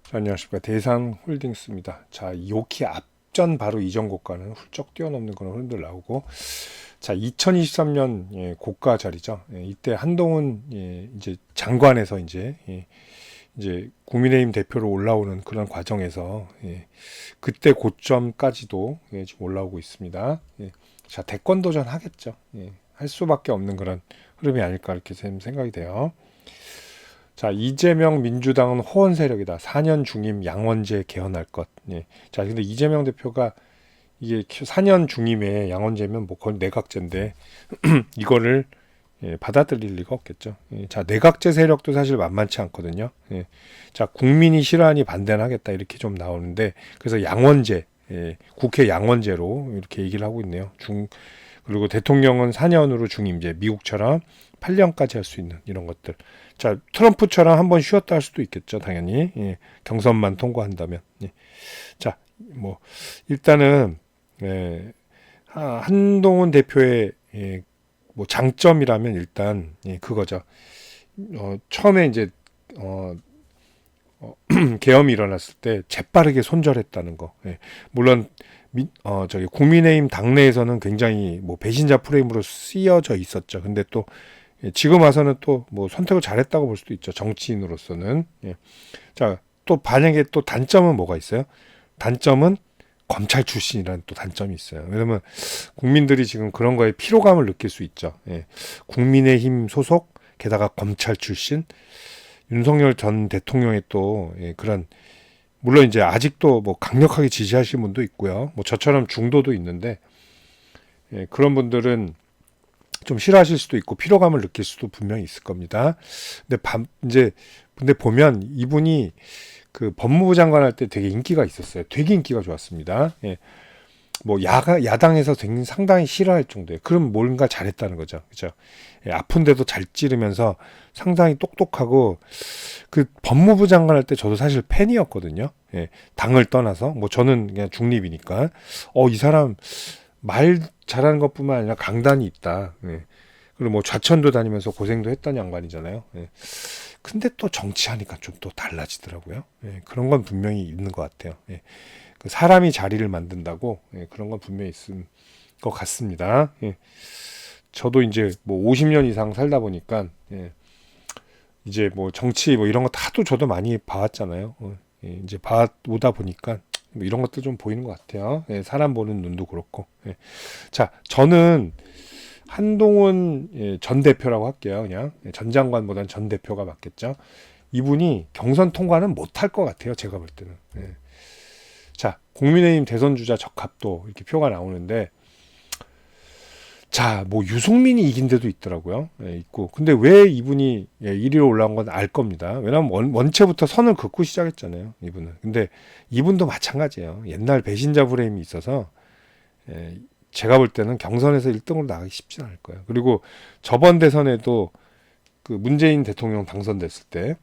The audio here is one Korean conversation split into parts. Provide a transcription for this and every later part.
자, 안녕하십니까. 대상홀딩스입니다. 자, 이오키 앞전 바로 이전 고가는 훌쩍 뛰어넘는 그런 흐름들 나오고, 자, 2023년 고가 자리죠. 이때 한동훈 이제 장관에서 이제 국민의힘 대표로 올라오는 그런 과정에서 그때 고점까지도 지금 올라오고 있습니다. 자, 대권 도전 하겠죠. 할 수밖에 없는 그런 흐름이 아닐까 이렇게 생각이 돼요. 자, 이재명 민주당은 호원 세력이다. 4년 중임 양원제 개헌할 것. 자, 근데 이재명 대표가 이게 4년 중임에 양원제면 뭐 거의 내각제인데 이거를 받아들일 리가 없겠죠. 자, 내각제 세력도 사실 만만치 않거든요. 자, 국민이 싫어하니 반대는 하겠다 이렇게 좀 나오는데 그래서 양원제, 국회 양원제로 이렇게 얘기를 하고 있네요. 그리고 대통령은 4년으로 중임제, 미국처럼 8년까지 할 수 있는 이런 것들. 자, 트럼프처럼 한번 쉬었다 할 수도 있겠죠, 당연히. 경선만 통과한다면. 자, 뭐 일단은 한동훈 대표의 뭐 장점이라면 일단 그거죠. 처음에 이제 어, 계엄이 일어났을 때 재빠르게 손절했다는 거. 물론 저기 국민의힘 당내에서는 굉장히 뭐 배신자 프레임으로 쓰여져 있었죠. 근데 또 지금 와서는 또 뭐 선택을 잘했다고 볼 수도 있죠. 정치인으로서는. 자, 또 만약에 또 단점은 뭐가 있어요? 단점은 검찰 출신이라는 또 단점이 있어요. 왜냐면 국민들이 지금 그런 거에 피로감을 느낄 수 있죠. 국민의힘 소속, 게다가 검찰 출신, 윤석열 전 대통령의 또 그런 물론 이제 아직도 뭐 강력하게 지지하시는 분도 있고요. 뭐 저처럼 중도도 있는데 그런 분들은 좀 싫어하실 수도 있고 피로감을 느낄 수도 분명히 있을 겁니다. 근데 보면 이분이 그 법무부 장관 할 때 되게 인기가 있었어요. 되게 인기가 좋았습니다. 뭐 야당에서 되게 상당히 싫어할 정도예요. 그럼 뭔가 잘했다는 거죠. 그죠? 아픈데도 잘 찌르면서 상당히 똑똑하고 그 법무부 장관 할 때 저도 사실 팬이었거든요. 당을 떠나서 뭐 저는 그냥 중립이니까 이 사람 말 잘하는 것뿐만 아니라 강단이 있다. 그리고 뭐 좌천도 다니면서 고생도 했던 양반이잖아요. 근데 또 정치하니까 좀 또 달라지더라고요. 그런 건 분명히 있는 것 같아요. 그 사람이 자리를 만든다고 그런 건 분명히 있을 것 같습니다. 저도 이제 뭐 50년 이상 살다 보니까 이제 뭐 정치 뭐 이런 거 다도 저도 많이 봐왔잖아요. 이제 봐오다 보니까 뭐 이런 것도 좀 보이는 것 같아요. 사람 보는 눈도 그렇고. 자, 저는 한동훈 전 대표라고 할게요. 그냥 전 장관보다는 전 대표가 맞겠죠. 이분이 경선 통과는 못할 것 같아요. 제가 볼 때는. 자, 국민의힘 대선 주자 적합도 이렇게 표가 나오는데, 자, 뭐 유승민이 이긴 데도 있더라고요. 있고. 근데 왜 이분이 1위로 올라온 건 알 겁니다. 왜냐면 원체부터 선을 긋고 시작했잖아요. 이분은. 근데 이분도 마찬가지예요. 옛날 배신자 프레임이 있어서 제가 볼 때는 경선에서 1등으로 나가기 쉽지 않을 거예요. 그리고 저번 대선에도 그 문재인 대통령 당선됐을 때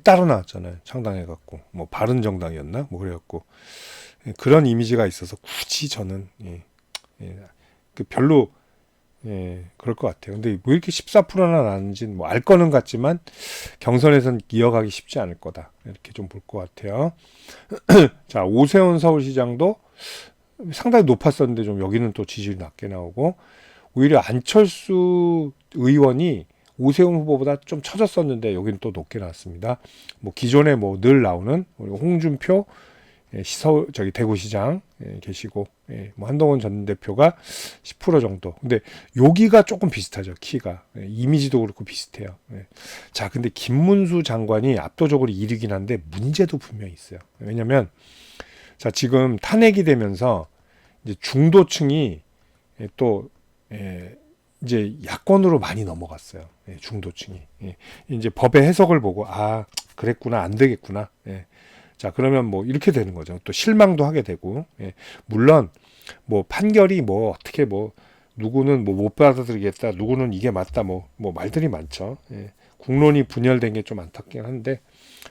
따로 나왔잖아요. 창당해갖고 뭐 바른정당이었나 뭐 그래갖고 그런 이미지가 있어서 굳이 저는 그 별로 그럴 것 같아요. 근데 왜 이렇게 14%나 나는지는 뭐 알 거는 같지만 경선에선 이어가기 쉽지 않을 거다 이렇게 좀 볼 것 같아요. 자, 오세훈 서울시장도 상당히 높았었는데 좀 여기는 또 지지율이 낮게 나오고 오히려 안철수 의원이 오세훈 후보보다 좀 처졌었는데 여기는 또 높게 나왔습니다. 뭐 기존에 뭐 늘 나오는 홍준표 서울 저기 대구시장 계시고 뭐 한동훈 전 대표가 10% 정도. 근데 여기가 조금 비슷하죠. 키가 이미지도 그렇고 비슷해요. 자, 근데 김문수 장관이 압도적으로 1위긴 한데 문제도 분명히 있어요. 왜냐면 자, 지금 탄핵이 되면서 이제 중도층이 또 이제 야권으로 많이 넘어갔어요. 중도층이. 이제 법의 해석을 보고 그랬구나, 안 되겠구나. 자, 그러면 뭐 이렇게 되는 거죠. 또 실망도 하게 되고. 물론 뭐 판결이 뭐 어떻게 뭐 누구는 뭐 못 받아들이겠다, 누구는 이게 맞다, 뭐 말들이 많죠. 국론이 분열된 게 좀 안타깝긴 한데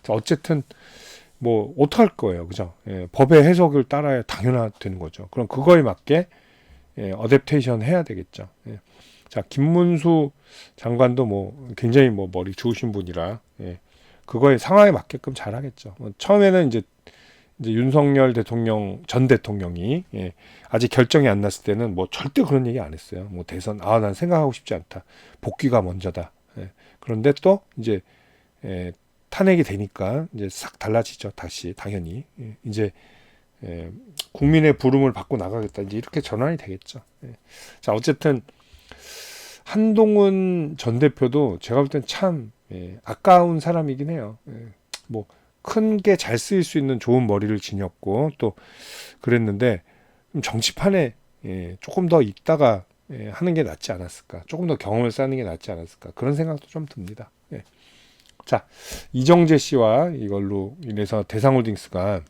자, 어쨌든 뭐 어떡할 거예요, 그죠? 법의 해석을 따라야 당연하되는 거죠. 그럼 그거에 맞게 어댑테이션 해야 되겠죠. 자, 김문수 장관도 뭐 굉장히 뭐 머리 좋으신 분이라 그거에 상황에 맞게끔 잘하겠죠. 처음에는 이제 윤석열 대통령 전 대통령이 아직 결정이 안 났을 때는 뭐 절대 그런 얘기 안 했어요. 뭐 대선 난 생각하고 싶지 않다. 복귀가 먼저다. 그런데 또 이제 탄핵이 되니까 이제 싹 달라지죠. 다시 당연히 이제 국민의 부름을 받고 나가겠다. 이제 이렇게 전환이 되겠죠. 자, 어쨌든 한동훈 전 대표도 제가 볼 땐 참 아까운 사람이긴 해요. 뭐 큰 게 잘 쓰일 수 있는 좋은 머리를 지녔고 또 그랬는데 좀 정치판에 조금 더 있다가 하는 게 낫지 않았을까. 조금 더 경험을 쌓는 게 낫지 않았을까. 그런 생각도 좀 듭니다. 자, 이정재 씨와 이걸로 인해서 대상홀딩스가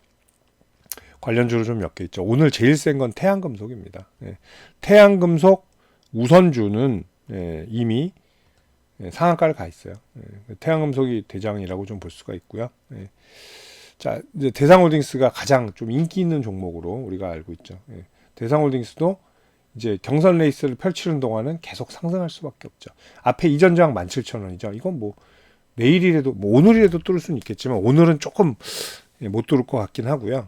관련주로 좀 몇 개 있죠. 오늘 제일 센 건 태양금속입니다. 태양금속 우선주는 이미 상한가를 가 있어요. 태양금속이 대장이라고 좀 볼 수가 있고요. 자, 이제 대상홀딩스가 가장 좀 인기 있는 종목으로 우리가 알고 있죠. 대상홀딩스도 이제 경선 레이스를 펼치는 동안은 계속 상승할 수밖에 없죠. 앞에 이전 저항 17,000원이죠. 이건 뭐 내일이라도 뭐 오늘이라도 뚫을 수는 있겠지만 오늘은 조금 못 뚫을 것 같긴 하고요.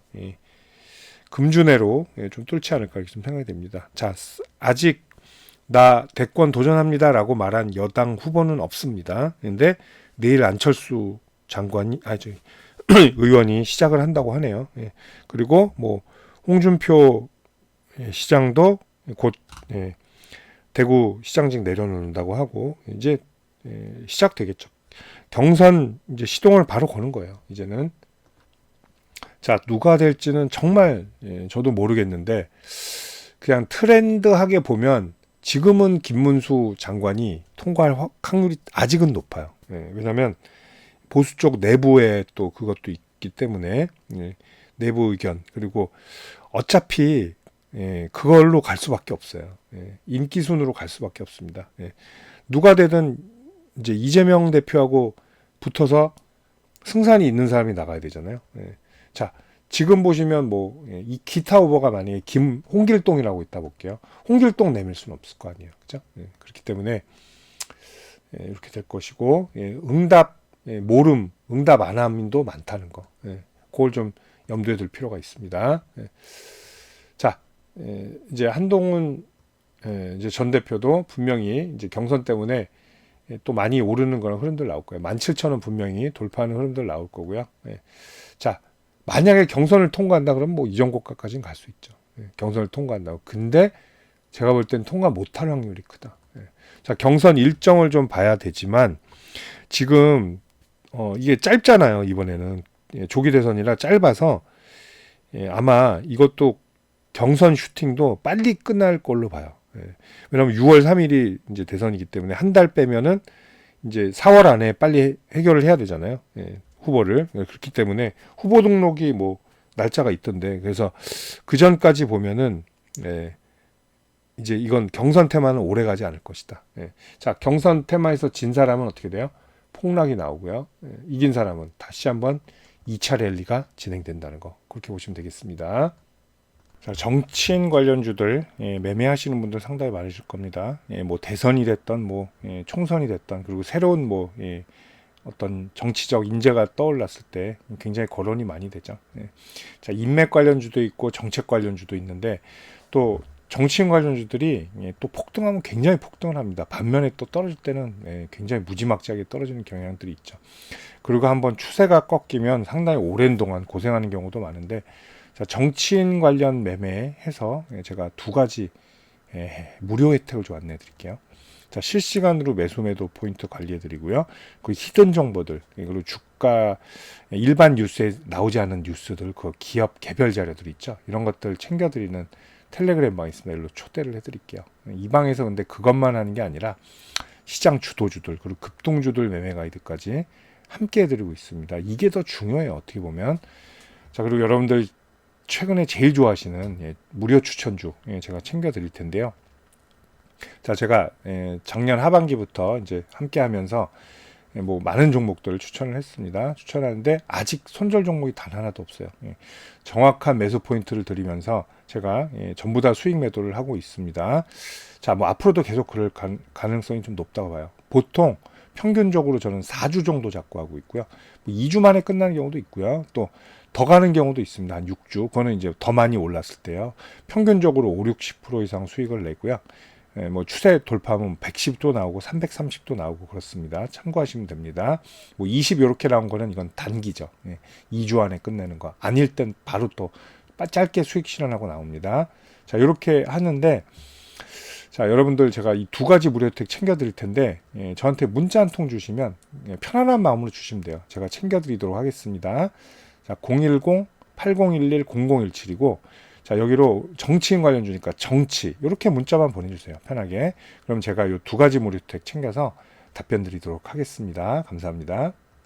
금주내로 좀 뚫지 않을까 이렇게 좀 생각이 됩니다. 자, 아직 나 대권 도전합니다라고 말한 여당 후보는 없습니다. 근데 내일 안철수 장관이 의원이 시작을 한다고 하네요. 그리고 뭐 홍준표 시장도 곧 대구 시장직 내려놓는다고 하고 이제 시작되겠죠. 경선 이제 시동을 바로 거는 거예요. 이제는 자, 누가 될지는 정말 저도 모르겠는데 그냥 트렌드하게 보면 지금은 김문수 장관이 통과할 확률이 아직은 높아요. 왜냐하면 보수 쪽 내부에 또 그것도 있기 때문에 내부 의견 그리고 어차피 그걸로 갈 수밖에 없어요. 인기 순으로 갈 수밖에 없습니다. 누가 되든 이제 이재명 대표하고 붙어서 승산이 있는 사람이 나가야 되잖아요. 자, 지금 보시면 뭐 이 기타 후보가 만약에 홍길동이라고 있다 볼게요. 홍길동 내밀 수는 없을 거 아니에요, 그죠? 그렇기 때문에 이렇게 될 것이고 응답 모름, 응답 안 함도 많다는 거, 그걸 좀 염두에 둘 필요가 있습니다. 자, 이제 한동훈 이제 전 대표도 분명히 이제 경선 때문에 또 많이 오르는 그런 흐름들 나올 거예요. 17,000원 분명히 돌파하는 흐름들 나올 거고요. 자, 만약에 경선을 통과한다 그러면 뭐 이전 고가까지는 갈 수 있죠. 경선을 통과한다고. 근데 제가 볼 땐 통과 못할 확률이 크다. 자, 경선 일정을 좀 봐야 되지만 지금 이게 짧잖아요. 이번에는 조기 대선이라 짧아서 아마 이것도 경선 슈팅도 빨리 끝날 걸로 봐요. 왜냐하면 6월 3일이 이제 대선이기 때문에 한 달 빼면은 이제 4월 안에 빨리 해결을 해야 되잖아요. 후보를. 그렇기 때문에 후보 등록이 뭐 날짜가 있던데 그래서 그 전까지 보면은 이제 이건 경선 테마는 오래 가지 않을 것이다. 자, 경선 테마에서 진 사람은 어떻게 돼요? 폭락이 나오고요. 이긴 사람은 다시 한번 2차 랠리가 진행된다는 거 그렇게 보시면 되겠습니다. 자, 정치인 관련주들 매매하시는 분들 상당히 많으실 겁니다. 뭐 대선이 됐던 뭐 총선이 됐던 그리고 새로운 뭐 어떤 정치적 인재가 떠올랐을 때 굉장히 거론이 많이 되죠. 자, 인맥 관련주도 있고 정책 관련주도 있는데 또 정치인 관련주들이 또 폭등하면 굉장히 폭등을 합니다. 반면에 또 떨어질 때는 굉장히 무지막지하게 떨어지는 경향들이 있죠. 그리고 한번 추세가 꺾이면 상당히 오랜 동안 고생하는 경우도 많은데 자, 정치인 관련 매매해서 제가 두 가지 무료 혜택을 좀 안내해 드릴게요. 자, 실시간으로 매수 매도 포인트 관리해 드리고요. 그 히든 정보들 그리고 주가 일반 뉴스에 나오지 않은 뉴스들 그 기업 개별 자료들 있죠. 이런 것들 챙겨 드리는 텔레그램 방이 있습니다. 일로 초대를 해 드릴게요. 이 방에서 근데 그것만 하는 게 아니라 시장 주도주들 그리고 급등주들 매매 가이드까지 함께 해 드리고 있습니다. 이게 더 중요해요. 어떻게 보면. 자, 그리고 여러분들 최근에 제일 좋아하시는 무료 추천주 제가 챙겨 드릴 텐데요. 자, 제가 작년 하반기부터 이제 함께 하면서 뭐 많은 종목들을 추천을 했습니다. 추천하는데 아직 손절 종목이 단 하나도 없어요. 정확한 매수 포인트를 드리면서 제가 전부 다 수익 매도를 하고 있습니다. 자, 뭐 앞으로도 계속 그럴 가능성이 좀 높다고 봐요. 보통 평균적으로 저는 4주 정도 잡고 하고 있고요. 뭐 2주 만에 끝나는 경우도 있고요. 또 더 가는 경우도 있습니다. 한 6주. 그거는 이제 더 많이 올랐을 때요. 평균적으로 5, 60% 이상 수익을 내고요. 뭐 추세 돌파하면 110도 나오고 330도 나오고 그렇습니다. 참고하시면 됩니다. 뭐 20 이렇게 나온 거는 이건 단기죠. 2주 안에 끝내는 거. 아닐 땐 바로 또 짧게 수익 실현하고 나옵니다. 자, 이렇게 하는데, 자, 여러분들 제가 이 두 가지 무료 혜택 챙겨 드릴 텐데, 저한테 문자 한 통 주시면 편안한 마음으로 주시면 돼요. 제가 챙겨 드리도록 하겠습니다. 자, 010-8011-0017이고, 자, 여기로 정치인 관련 주니까 정치, 이렇게 문자만 보내주세요. 편하게. 그럼 제가 이 두 가지 무료 혜택 챙겨서 답변 드리도록 하겠습니다. 감사합니다.